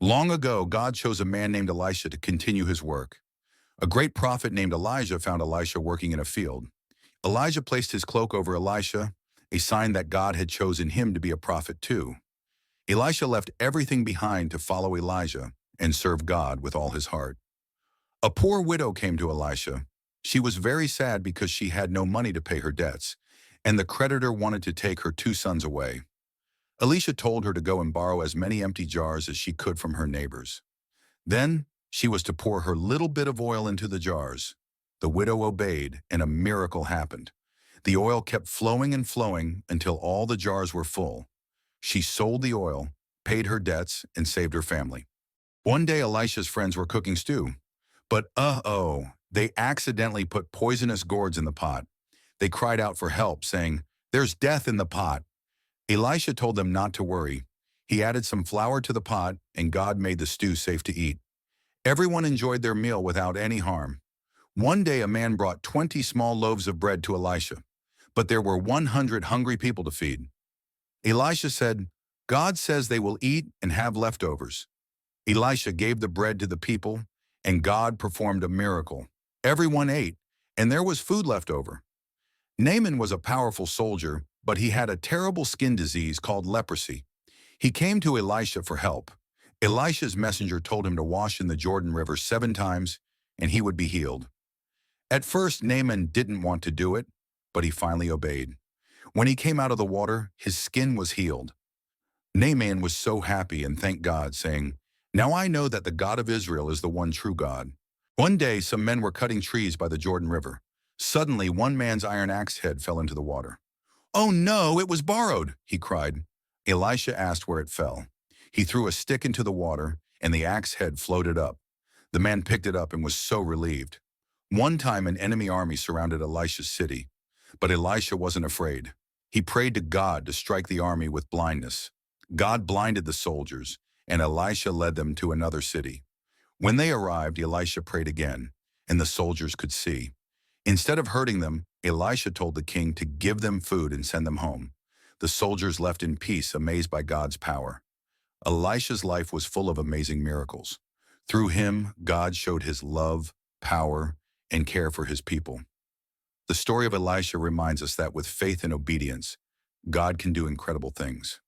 Long ago, God chose a man named Elisha to continue his work. A great prophet named Elijah found Elisha working in a field. Elijah placed his cloak over Elisha, a sign that God had chosen him to be a prophet too. Elisha left everything behind to follow Elijah and serve God with all his heart. A poor widow came to Elisha. She was very sad because she had no money to pay her debts, and the creditor wanted to take her 2 sons away. Elisha told her to go and borrow as many empty jars as she could from her neighbors. Then she was to pour her little bit of oil into the jars. The widow obeyed, and a miracle happened. The oil kept flowing and flowing until all the jars were full. She sold the oil, paid her debts, and saved her family. One day Elisha's friends were cooking stew, but they accidentally put poisonous gourds in the pot. They cried out for help, saying, "There's death in the pot." Elisha told them not to worry. He added some flour to the pot, and God made the stew safe to eat. Everyone enjoyed their meal without any harm. One day a man brought 20 small loaves of bread to Elisha, but there were 100 hungry people to feed. Elisha said, "God says they will eat and have leftovers." Elisha gave the bread to the people, and God performed a miracle. Everyone ate, and there was food left over. Naaman was a powerful soldier, but he had a terrible skin disease called leprosy. He came to Elisha for help. Elisha's messenger told him to wash in the Jordan River 7 times, and he would be healed. At first, Naaman didn't want to do it, but he finally obeyed. When he came out of the water, his skin was healed. Naaman was so happy and thanked God, saying, "Now I know that the God of Israel is the one true God." One day, some men were cutting trees by the Jordan River. Suddenly, one man's iron axe head fell into the water. "Oh no, it was borrowed," he cried. Elisha asked where it fell. He threw a stick into the water, and the axe head floated up. The man picked it up and was so relieved. One time, an enemy army surrounded Elisha's city, but Elisha wasn't afraid. He prayed to God to strike the army with blindness. God blinded the soldiers, and Elisha led them to another city. When they arrived, Elisha prayed again, and the soldiers could see. Instead of hurting them, Elisha told the king to give them food and send them home. The soldiers left in peace, amazed by God's power. Elisha's life was full of amazing miracles. Through him, God showed his love, power, and care for his people. The story of Elisha reminds us that with faith and obedience, God can do incredible things.